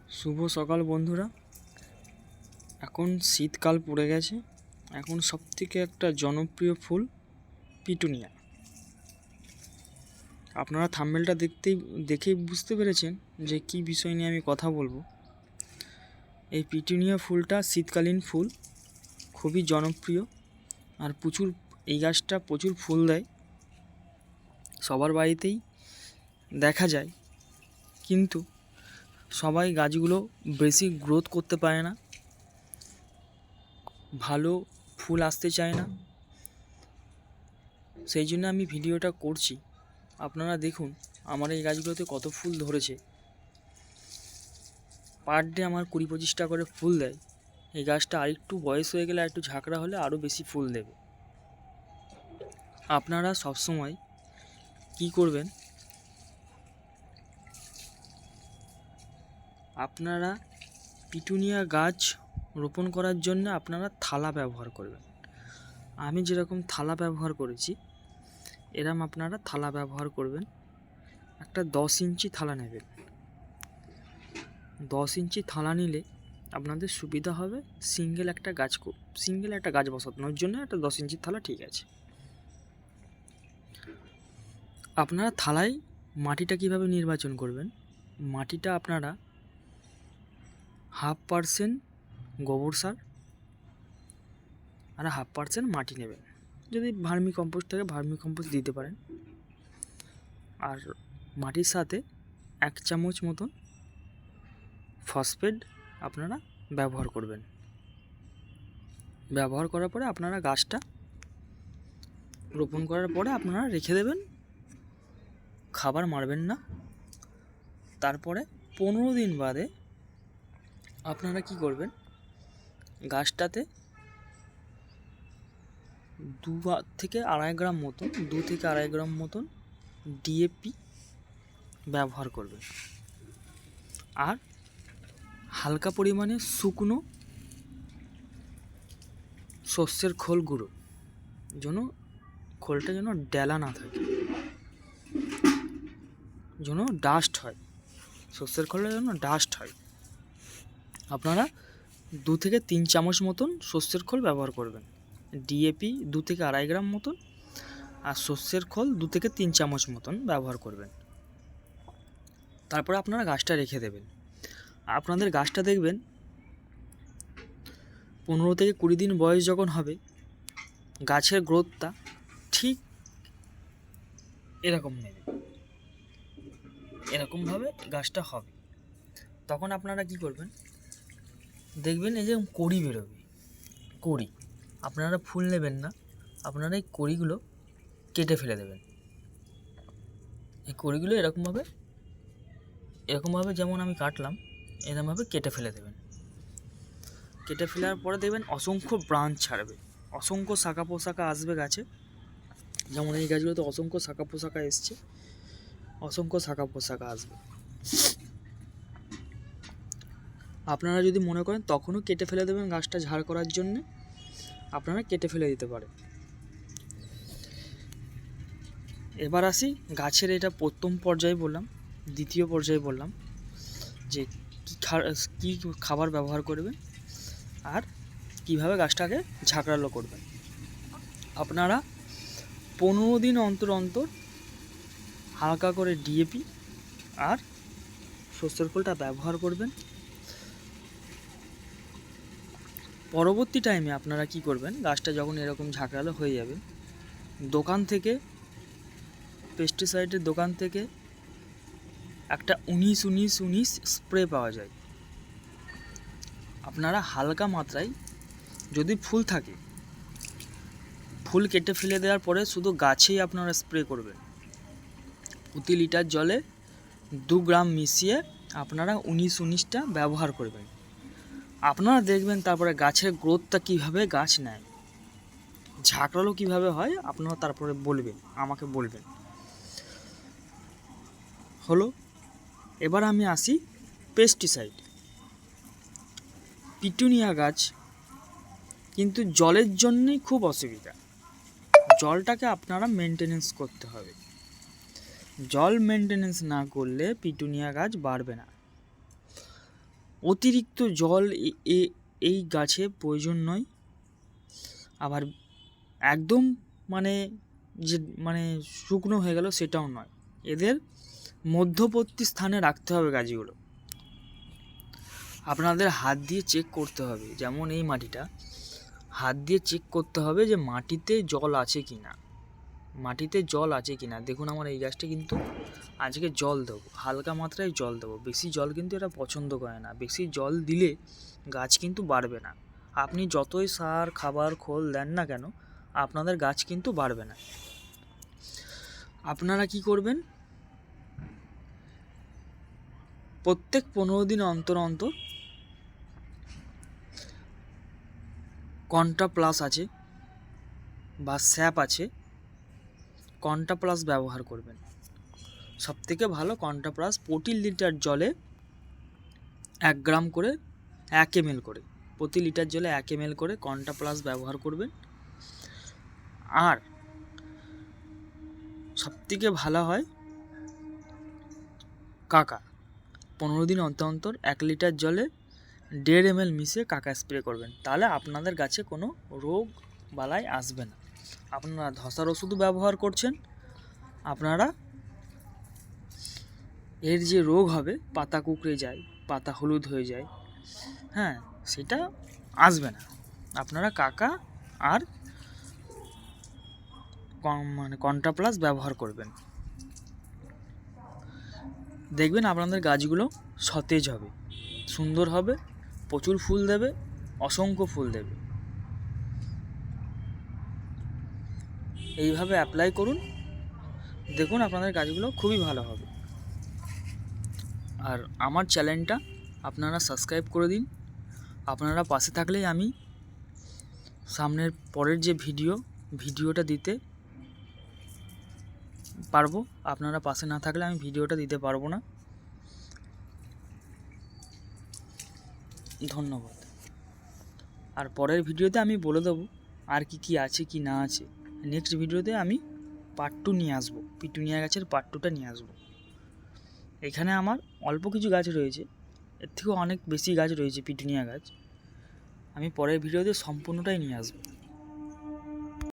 শুভ সকাল বন্ধুরা। এখন শীতকাল পড়ে গেছে। এখন সবথেকে একটা জনপ্রিয় ফুল পিটুনিয়া। আপনারা থাম্বনেলটা দেখেই বুঝতে পেরেছেন যে কি বিষয় নিয়ে আমি কথা বলবো। এই পিটুনিয়া ফুলটা শীতকালীন ফুল, খুবই জনপ্রিয় আর এই গাছটা প্রচুর ফুল দেয়। সবার বাড়িতেই দেখা যায়, কিন্তু সবাই গাছগুলো বেশি গ্রোথ করতে পারে না, ভালো ফুল আসতে চায় না। সেই জন্য আমি ভিডিওটা করছি। আপনারা দেখুন আমার এই গাছগুলোতে কত ফুল ধরেছে। পার ডে আমার 20-25টা করে ফুল দেয়। এই গাছটা আরেকটু বয়স হয়ে গেলে, একটু ঝাঁকড়া হলে আরও বেশি ফুল দেবে। আপনারা সবসময় কি করবেন, আপনারা পিটুনিয়া গাছ রোপণ করার জন্য আপনারা থালা ব্যবহার করবেন। আমি যেরকম থালা ব্যবহার করেছি, এরম আপনারা থালা ব্যবহার করবেন। একটা 10 ইঞ্চি থালা নেবেন। 10 ইঞ্চি থালা নিলে আপনাদের সুবিধা হবে সিঙ্গেল একটা গাছ বসানোর জন্য। একটা 10 ইঞ্চির থালা ঠিক আছে। আপনারা থালায় মাটিটা কিভাবে নির্বাচন করবেন, মাটিটা আপনারা 0.5% গোবর সার আর 0.5% মাটি নেবেন। যদি ভার্মি কম্পোস্ট থাকে ভার্মি কম্পোস্ট দিতে পারেন। আর মাটির সাথে 1 চামচ মতন ফসফেট আপনারা ব্যবহার করবেন। ব্যবহার করার পরে আপনারা গাছটা রোপণ করার পরে আপনারা রেখে দেবেন, খাবার মারবেন না। তারপরে 15 দিন বাদে আপনারা কি করবেন, গাছটাতে 2 থেকে আড়াই গ্রাম মতন ডিএপি ব্যবহার করবেন। আর হালকা পরিমাণে শুকনো শস্যের খোল গুঁড়ো, খোলটা যেন ডেলা না থাকে, যেন ডাস্ট হয়, শস্যের খোলটা যেন ডাস্ট হয়। আপনারা 2 থেকে 3 চামচ মতন শস্যের খোল ব্যবহার করবেন। ডিএপি 2 থেকে আড়াই গ্রাম মতন আর শস্যের খোল 2 থেকে 3 চামচ মতন ব্যবহার করবেন। তারপরে আপনারা গাছটা রেখে দেবেন। আপনাদের গাছটা দেখবেন 15 থেকে 20 দিন বয়স যখন হবে, গাছের গ্রোথটা ঠিক এরকমভাবে গাছটা হবে। তখন আপনারা কি করবেন, দেখবেন এই যে কড়ি বেরোবে। কড়ি আপনারা ফুল নেবেন না, আপনারা এই কড়িগুলো কেটে ফেলে দেবেন। এই কড়িগুলো এরকমভাবে যেমন আমি কাটলাম, এরকমভাবে কেটে ফেলে দেবেন। কেটে ফেলার পরে দেখবেন অসংখ্য ব্রাঞ্চ ছাড়বে, অসংখ্য শাখা পোশাখা আসবে গাছে। যেমন এই গাছগুলোতে অসংখ্য শাখা পোশাখা এসছে, অসংখ্য শাখা পোশাখা আসবে। আপনারা যদি মনে করেন তখনও কেটে ফেলে দেবেন গাছটা ঝাড় করার জন্যে, আপনারা কেটে ফেলে দিতে পারেন। এবার আসি গাছের, এটা প্রথম পর্যায়ে বললাম। দ্বিতীয় পর্যায়ে বললাম যে কী খাবার ব্যবহার করবেন আর কিভাবে গাছটাকে ঝাঁকড়ালো করবেন। আপনারা 15 দিন অন্তর হালকা করে ডিএপি আর শস্যের খোলটা ব্যবহার করবেন। পরবর্তী টাইমে আপনারা কি করবেন, গাছটা যখন এরকম ঝাঁকড়ালো হয়ে যাবে, পেস্টিসাইডের দোকান থেকে একটা 19-19-19 স্প্রে পাওয়া যায়। আপনারা হালকা মাত্রায়, যদি ফুল থাকে, ফুল কেটে ফেলে দেওয়ার পরে শুধু গাছেই আপনারা স্প্রে করবেন। প্রতি লিটার জলে 2 গ্রাম মিশিয়ে আপনারা 19-19টা ব্যবহার করবেন। আপনারা দেখবেন তারপরে গাছের গ্রোথটা কীভাবে গাছ নেয়, ঝাঁকড়ালো কীভাবে হয়, আপনারা তারপরে আমাকে বলবেন। হলো, এবার আমি আসি পেস্টিসাইড। পিটুনিয়া গাছ কিন্তু জলের জন্যই খুব অসুবিধা। জলটাকে আপনারা মেনটেনেন্স করতে হবে। জল মেনটেনেন্স না করলে পিটুনিয়া গাছ বাড়বে না। অতিরিক্ত জল এই গাছে প্রয়োজন নয়। আবার একদম মানে যে মানে শুকনো হয়ে গেল সেটাও নয়, এদের মধ্যবর্তী স্থানে রাখতে হবে গাছগুলো। আপনাদের হাত দিয়ে চেক করতে হবে, যেমন এই মাটিটা হাত দিয়ে চেক করতে হবে যে মাটিতে জল আছে কি না, মাটিতে জল আছে কি না। দেখুন আমার এই গাছটা কিন্তু আজকে জল দেবো, হালকা মাত্রায় জল দেবো, বেশি জল কিন্তু এটা পছন্দ করে না। বেশি জল দিলে গাছ কিন্তু বাড়বে না। আপনি যতই সার খাবার খোল দেন না কেন, আপনাদের গাছ কিন্তু বাড়বে না। আপনারা কি করবেন, প্রত্যেক 15 দিন অন্তর অন্তর কন্টা প্লাস আছে বা স্যাপ আছে, কন্টা প্লাস ব্যবহার করবেন। সবথেকে ভালো কন্টা প্লাস প্রতি লিটার জলে 1 গ্রাম করে 1 ml করে, প্রতি লিটার জলে 1 ml করে কন্টা প্লাস ব্যবহার করবেন। আর সবথেকে ভালো হয় কাকা, 15 দিন অন্তর অন্তর 1 লিটার জলে 1.5 ml মিশিয়ে কাকা স্প্রে করবেন। তাহলে আপনাদের গাছে কোনো রোগ বালাই আসবে না। আপনারা ধসার ওষুধও ব্যবহার করছেন, আপনারা এর যে রোগ হবে, পাতা কুঁকড়ে যায়, পাতা হলুদ হয়ে যায়, হ্যাঁ, সেটা আসবে না। আপনারা কাকা আর কন্টা প্লাস ব্যবহার করবেন, দেখবেন আপনাদের গাছগুলো সতেজ হবে, সুন্দর হবে, প্রচুর ফুল দেবে, অসংখ্য ফুল দেবে। এইভাবে অ্যাপ্লাই করুন, দেখুন আপনাদের গাছগুলো খুবই ভালো হবে। আর আমার চ্যানেলটা আপনারা সাবস্ক্রাইব করে দিন। আপনারা পাশে থাকলেই আমি সামনের পরের যে ভিডিওটা দিতে পারবো। আপনারা পাশে না থাকলে আমি ভিডিওটা দিতে পারবো না। ধন্যবাদ। আর পরের ভিডিওতে আমি বলে দেবো আর কি আছে কি না আছে। নেক্সট ভিডিওতে আমি পার্ট 2 নিয়ে আসবো, পিটুনিয়া গাছের পার্ট 2টা নিয়ে আসবো। এখানে আমার অল্প কিছু গাছ রয়েছে, এর থেকেও অনেক বেশি গাছ রয়েছে পিটুনিয়া গাছ। আমি পরের ভিডিওতে সম্পূর্ণটাই নিয়ে আসবো।